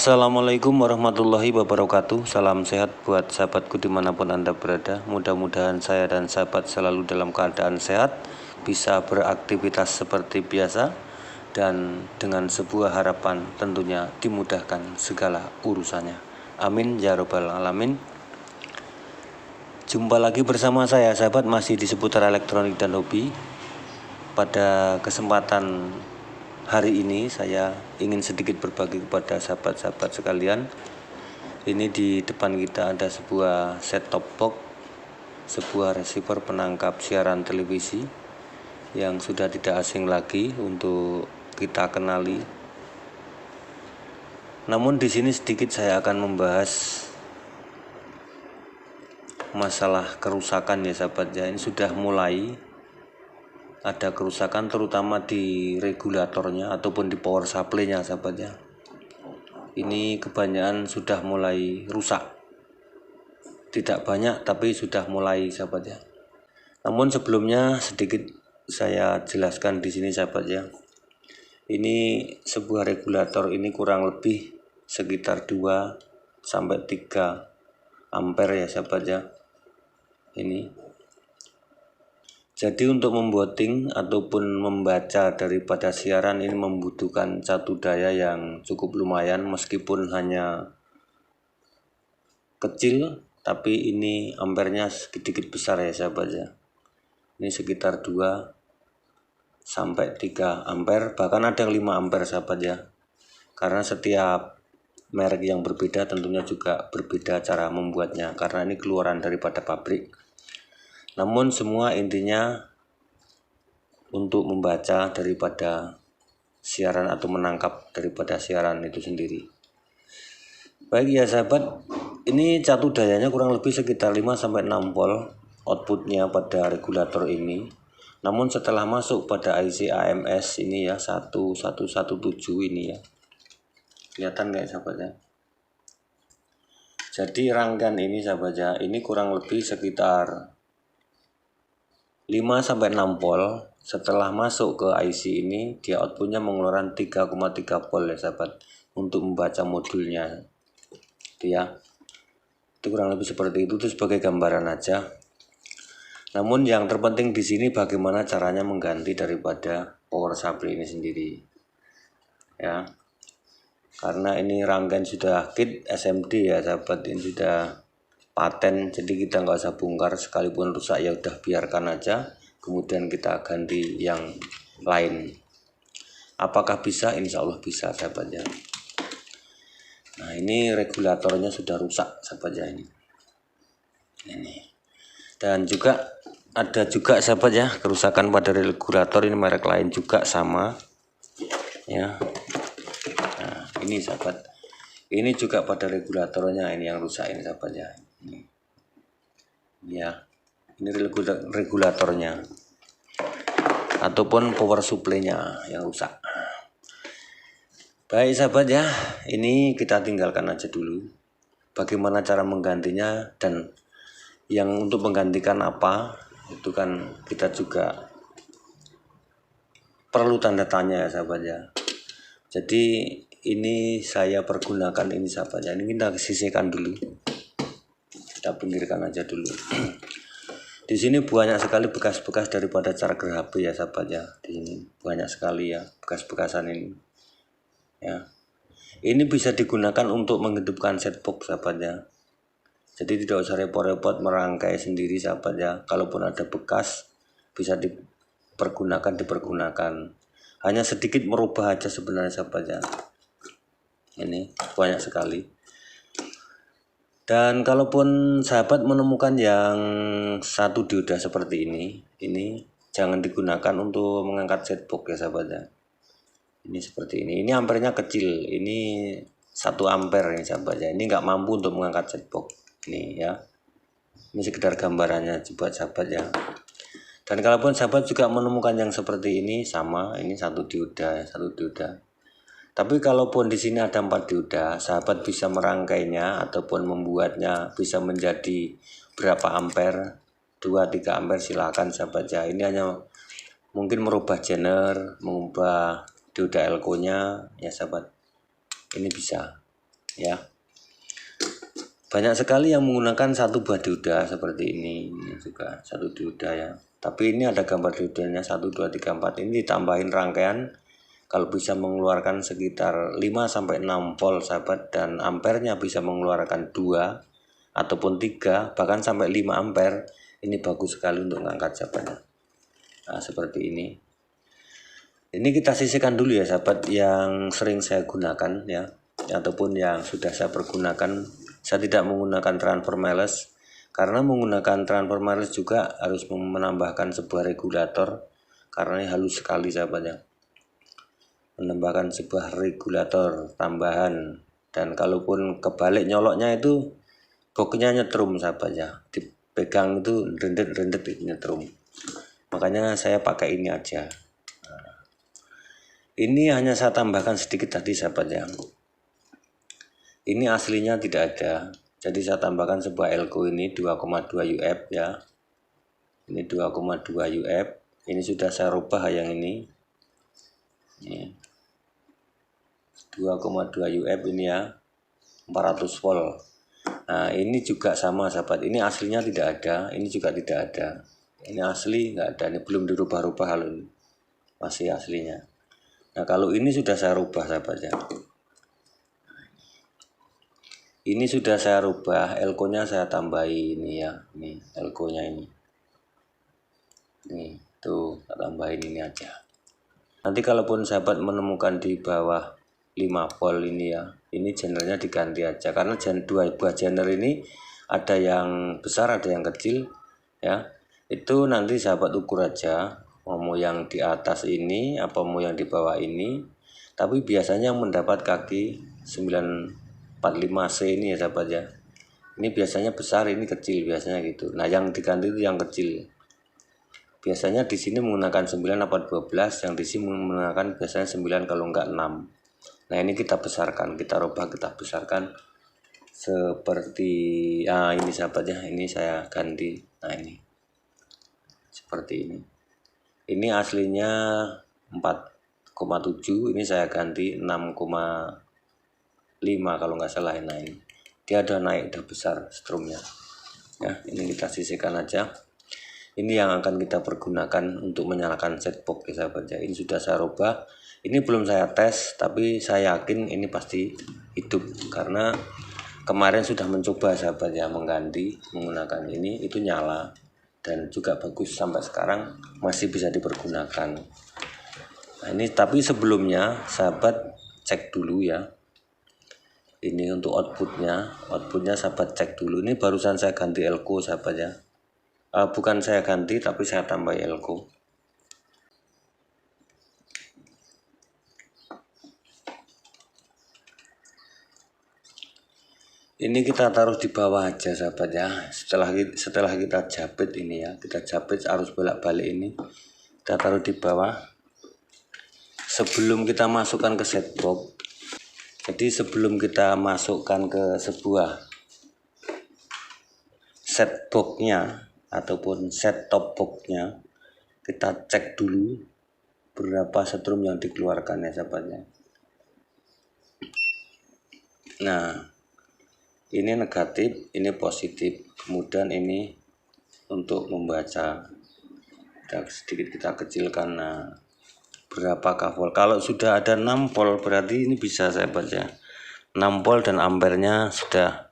Assalamualaikum warahmatullahi wabarakatuh. Salam sehat buat sahabatku dimanapun Anda berada. Mudah-mudahan saya dan sahabat selalu dalam keadaan sehat, bisa beraktivitas seperti biasa, dan dengan sebuah harapan tentunya dimudahkan segala urusannya. Amin ya robbal alamin. Jumpa lagi bersama saya sahabat, masih di seputar elektronik dan hobi. Pada kesempatan hari ini saya ingin sedikit berbagi kepada sahabat-sahabat sekalian. Ini di depan kita ada sebuah set-top box, sebuah receiver penangkap siaran televisi yang sudah tidak asing lagi untuk kita kenali. Namun di sini sedikit saya akan membahas masalah kerusakan ya sahabat ya. Ini sudah mulai ada kerusakan terutama di regulatornya ataupun di power supply-nya sahabat ya. Ini kebanyakan sudah mulai rusak. Tidak banyak tapi sudah mulai sahabat ya. Namun sebelumnya sedikit saya jelaskan di sini sahabat ya. Ini sebuah regulator, ini kurang lebih sekitar 2 sampai 3 ampere ya sahabat ya. Ini jadi untuk memboting ataupun membaca daripada siaran ini membutuhkan satu daya yang cukup lumayan, meskipun hanya kecil tapi ini ampernya sedikit besar ya sahabat ya. Ini sekitar 2 sampai 3 ampere, bahkan ada yang 5 ampere sahabat ya. Karena setiap merek yang berbeda tentunya juga berbeda cara membuatnya, karena ini keluaran daripada pabrik. Namun semua intinya untuk membaca daripada siaran atau menangkap daripada siaran itu sendiri. Baik ya sahabat, ini catu dayanya kurang lebih sekitar 5 sampai 6 volt outputnya pada regulator ini. Namun setelah masuk pada IC AMS ini ya 1117 ini ya. Kelihatan nggak sahabat ya? Jadi rangkaian ini sahabat ya, ini kurang lebih sekitar 5 sampai 6 volt. Setelah masuk ke IC ini, dia outputnya mengeluarkan 3,3 volt ya sahabat, untuk membaca modulnya. Itu ya. Itu kurang lebih seperti itu sebagai gambaran aja. Namun yang terpenting di sini bagaimana caranya mengganti daripada power supply ini sendiri. Ya. Karena ini rangkaian sudah kit SMD ya sahabat, ini sudah paten, jadi kita nggak usah bongkar, sekalipun rusak ya udah biarkan aja, kemudian kita ganti yang lain. Apakah bisa? Insya Allah bisa sahabat ya. Nah ini regulatornya sudah rusak sahabat ya ini. Dan juga ada juga sahabat ya kerusakan pada regulator, ini merek lain juga sama ya. Nah ini sahabat, ini juga pada regulatornya ini yang rusak ini sahabat ya. Ini ya, ini regulatornya ataupun power supply-nya yang rusak. Baik sahabat ya, ini kita tinggalkan aja dulu bagaimana cara menggantinya, dan yang untuk menggantikan apa itu kan kita juga perlu tanda tanya ya sahabat ya. Jadi ini saya pergunakan ini sahabat ya, ini kita sisihkan dulu, kita pinggirkan aja dulu. Di sini banyak sekali bekas-bekas daripada charger HP ya sahabat ya. Di sini banyak sekali ya bekas-bekasan ini. Ya. Ini bisa digunakan untuk menghidupkan setbox sahabat ya. Jadi tidak usah repot-repot merangkai sendiri sahabat ya. Kalaupun ada bekas bisa dipergunakan. Hanya sedikit merubah aja sebenarnya sahabat ya. Ini banyak sekali. Dan kalaupun sahabat menemukan yang satu dioda seperti ini jangan digunakan untuk mengangkat setbox ya sahabat ya. Ini seperti ini ampernya kecil, ini 1 ampere ya sahabat ya. Ini nggak mampu untuk mengangkat setbox ini ya. Ini sekedar gambarannya buat sahabat ya. Dan kalaupun sahabat juga menemukan yang seperti ini sama, ini satu dioda. Tapi kalaupun di sini ada 4 dioda, sahabat bisa merangkainya ataupun membuatnya bisa menjadi berapa ampere, 2-3 ampere, silakan sahabat ya. Ini hanya mungkin merubah genre, mengubah dioda elko-nya ya sahabat. Ini bisa. ya. Banyak sekali yang menggunakan satu buah dioda seperti ini juga satu dioda ya. Tapi ini ada gambar diodanya 1 2 3 4. Ini ditambahin rangkaian kalau bisa mengeluarkan sekitar 5 sampai 6 volt sahabat, dan ampernya bisa mengeluarkan 2 ataupun 3 bahkan sampai 5 ampere. Ini bagus sekali untuk mengangkat sahabat. Nah, seperti ini. Ini kita sisihkan dulu ya sahabat, yang sering saya gunakan ya, ataupun yang sudah saya pergunakan. Saya tidak menggunakan transfer wireless karena menggunakan transfer wireless juga harus menambahkan sebuah regulator karena ini halus sekali sahabat ya. Menambahkan sebuah regulator tambahan, dan kalaupun kebalik nyoloknya itu boxnya nyetrum sahabat ya, dipegang itu rendet-rendet nyetrum. Makanya saya pakai ini aja. Ini hanya saya tambahkan sedikit tadi sahabat ya. Ini aslinya tidak ada, jadi saya tambahkan sebuah elko ini 2,2 UF ya. Ini 2,2 UF. Ini sudah saya rubah yang ini. 2,2 UF ini ya, 400 volt. Nah ini juga sama sahabat, ini aslinya tidak ada, ini juga tidak ada. Ini asli nggak ada, ini belum dirubah-rubah hal ini, masih aslinya. Nah kalau ini sudah saya rubah sahabat ya. Ini sudah saya rubah, elko-nya saya tambahin ini ya, ini elko-nya ini. Nih, tuh saya tambahin ini aja. Nanti kalaupun sahabat menemukan di bawah 5 volt ini ya, ini genernya diganti aja karena dua buah gener ini ada yang besar ada yang kecil ya. Itu nanti sahabat ukur aja mau yang di atas ini apa mau yang di bawah ini. Tapi biasanya yang mendapat kaki 945C ini ya sahabat ya, ini biasanya besar ini kecil biasanya gitu. Nah yang diganti itu yang kecil. Biasanya di sini menggunakan 9 apa 12, yang di sini menggunakan biasanya 9 kalau enggak 6. Nah ini kita besarkan, kita rubah, kita besarkan seperti ini sahabat ya, ini saya ganti. Nah ini seperti ini. Ini aslinya 4,7, ini saya ganti 6,5 kalau nggak salah. Nah ini dia udah naik, udah besar strumnya ya. Ini kita sisihkan aja. Ini yang akan kita pergunakan untuk menyalakan setbox ya sahabat ya. Ini sudah saya rubah, ini belum saya tes tapi saya yakin ini pasti hidup karena kemarin sudah mencoba sahabat ya mengganti menggunakan ini, itu nyala dan juga bagus sampai sekarang masih bisa dipergunakan. Nah ini tapi sebelumnya sahabat cek dulu ya, ini untuk outputnya sahabat cek dulu. Ini barusan saya ganti elko sahabat ya, bukan saya ganti tapi saya tambah elko. Ini kita taruh di bawah aja sahabat ya. Setelah kita jepit ini ya, kita jepit arus bolak-balik ini, kita taruh di bawah sebelum kita masukkan ke setbox. Jadi sebelum kita masukkan ke sebuah setboxnya ataupun set top boxnya, kita cek dulu berapa setrum yang dikeluarkan ya sahabatnya. Nah ini negatif, ini positif, kemudian ini untuk membaca, sedikit kita kecilkan. Nah berapakah volt? Kalau sudah ada 6 volt berarti ini bisa saya baca 6 volt dan ampernya sudah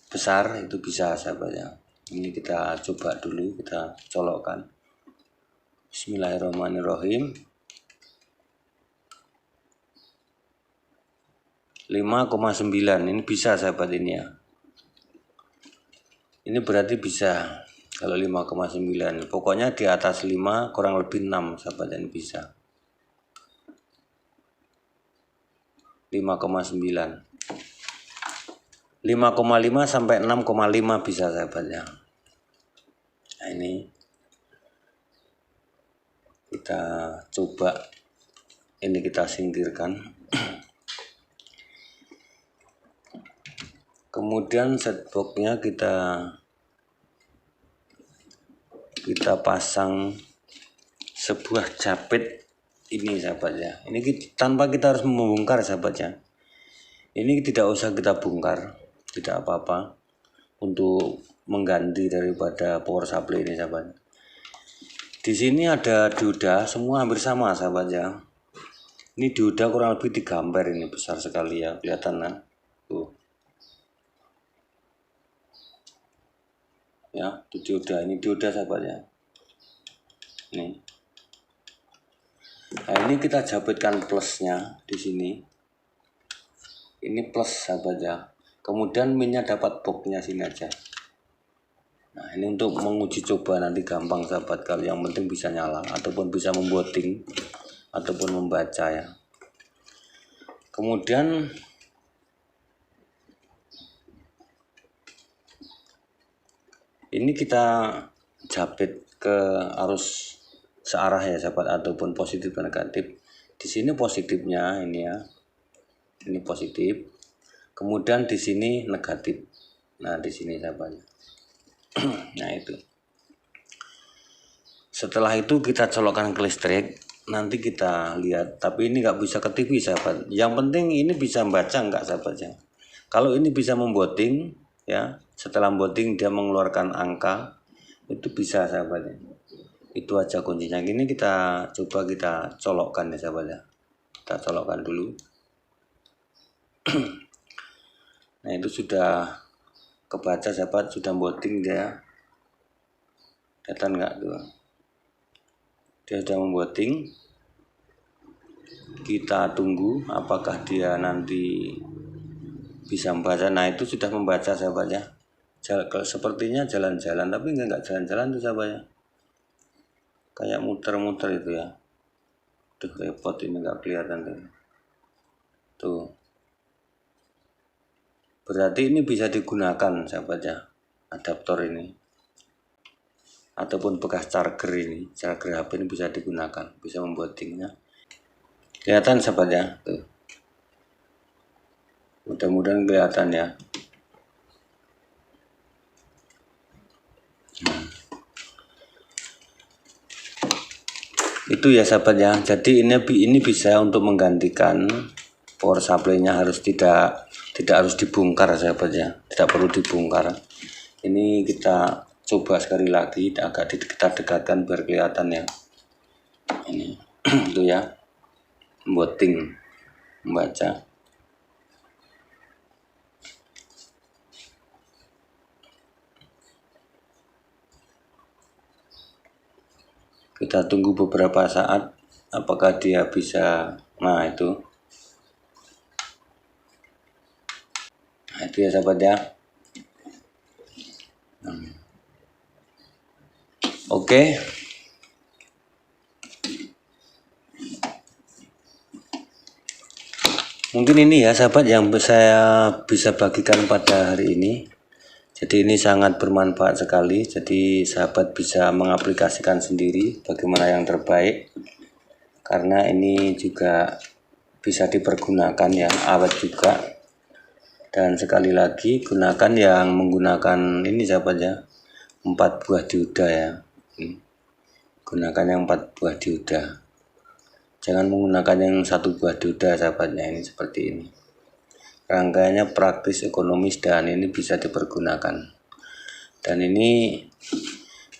besar, itu bisa saya baca. Ini kita coba dulu, kita colokkan. Bismillahirrahmanirrahim. 5,9 ini bisa sahabat ini ya. Ini berarti bisa kalau 5,9. Pokoknya di atas 5 kurang lebih 6 sahabat, ini bisa. 5,9. 5,5 sampai 6,5 bisa sahabat ya. Nah ini kita coba, ini kita singkirkan. Kemudian setboxnya kita pasang sebuah japit ini sahabat ya. Ini tanpa kita harus membongkar sahabat ya. Ini tidak usah kita bongkar, tidak apa-apa untuk mengganti daripada power supply ini sahabat. Di sini ada dioda, semua hampir sama sahabat ya. Ini dioda kurang lebih 3 ampere, ini besar sekali ya, kelihatan kan? Tuh. Ya, itu dioda, ini dioda sahabat ya. Nih. Nah, ini kita jabetkan plusnya di sini. Ini plus sahabat ya. Kemudian minnya dapat boxnya sini aja. Nah, ini untuk menguji coba nanti gampang sahabat, kalau yang penting bisa nyala ataupun bisa memboting ataupun membaca ya. Kemudian ini kita jabet ke arus searah ya sahabat, ataupun positif dan negatif. Di sini positifnya ini ya. Ini positif. Kemudian di sini negatif. Nah, di sini sahabat. Nah, itu. Setelah itu kita colokkan ke listrik, nanti kita lihat. Tapi ini nggak bisa ke TV sahabat. Yang penting ini bisa membaca nggak sahabat ya. Kalau ini bisa memboting ya, setelah memboting dia mengeluarkan angka, itu bisa sahabat ya. Itu aja kuncinya. Ini kita coba kita colokkan ya sahabat ya. Kita colokkan dulu. Nah, itu sudah kebaca sahabat, sudah memboting dia. Kelihatan nggak tuh? Dia sudah memboting. Kita tunggu apakah dia nanti bisa membaca. Nah, itu sudah membaca sahabat ya. Sepertinya jalan-jalan, tapi enggak jalan-jalan tuh sahabat ya. Kayak muter-muter itu ya. Tuh, repot ini nggak kelihatan tuh. Tuh. Berarti ini bisa digunakan sahabat ya, adaptor ini ataupun bekas charger ini, charger HP ini bisa digunakan, bisa membotingnya. Kelihatan sahabat ya, tuh. Mudah-mudahan kelihatan ya. Itu ya sahabat ya. Jadi ini bisa untuk menggantikan power supply-nya, tidak harus dibongkar sahabat ya, tidak perlu dibongkar. Ini kita coba sekali lagi, agak kita dekatkan biar kelihatan ya. Ini itu ya, voting membaca. Kita tunggu beberapa saat apakah dia bisa. Nah, itu. Nah, itu ya sahabat ya. Oke. Mungkin ini ya sahabat yang saya bisa bagikan pada hari ini. Jadi ini sangat bermanfaat sekali. Jadi sahabat bisa mengaplikasikan sendiri bagaimana yang terbaik. Karena ini juga bisa dipergunakan ya, awet juga. Dan sekali lagi gunakan yang menggunakan ini sahabat ya, 4 buah dioda ya. Gunakan yang 4 buah dioda. Jangan menggunakan yang 1 buah dioda sahabatnya, ini seperti ini. Rangkaiannya praktis, ekonomis, dan ini bisa dipergunakan. Dan ini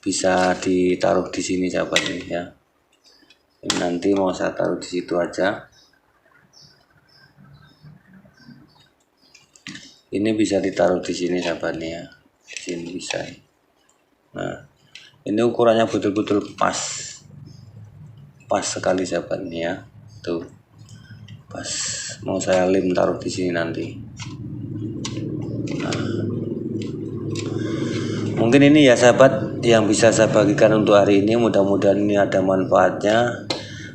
bisa ditaruh di sini sahabat ini ya. Ini nanti mau saya taruh di situ aja. Ini bisa ditaruh di sini sahabatnya ya. Di sini bisa. Nah, ini ukurannya betul-betul pas sekali sahabatnya ya. Tuh, pas. Mau saya lem taruh di sini nanti. Nah, mungkin ini ya sahabat yang bisa saya bagikan untuk hari ini. Mudah-mudahan ini ada manfaatnya.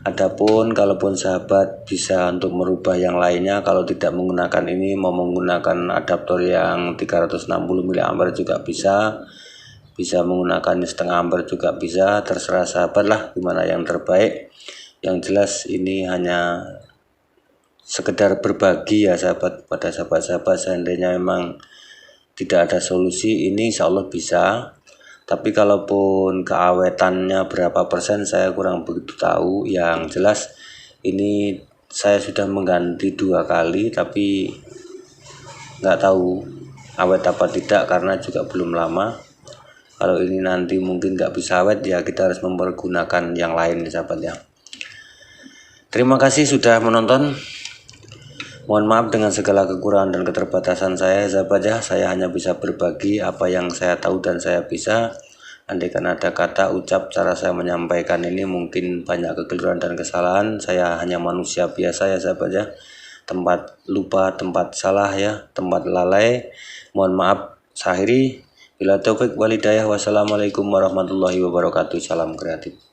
Adapun kalaupun sahabat bisa untuk merubah yang lainnya, kalau tidak menggunakan ini, mau menggunakan adaptor yang 360 mA juga bisa menggunakan setengah ampere juga bisa, terserah sahabat lah gimana yang terbaik. Yang jelas ini hanya sekedar berbagi ya sahabat, pada sahabat-sahabat seandainya memang tidak ada solusi ini, insya Allah bisa. Tapi kalaupun keawetannya berapa persen saya kurang begitu tahu. Yang jelas ini saya sudah mengganti 2 kali, tapi nggak tahu awet apa tidak karena juga belum lama. Kalau ini nanti mungkin nggak bisa awet ya kita harus mempergunakan yang lain ya sahabat ya. Terima kasih sudah menonton. Mohon maaf dengan segala kekurangan dan keterbatasan saya sahabat ya. Saya hanya bisa berbagi apa yang saya tahu dan saya bisa. Andaikan ada kata ucap cara saya menyampaikan ini mungkin banyak kekeliruan dan kesalahan. Saya hanya manusia biasa ya sahabat ya. Tempat lupa, tempat salah ya, tempat lalai. Mohon maaf. Saya akhiri. Bila taufik wal hidayah. Wassalamualaikum warahmatullahi wabarakatuh. Salam kreatif.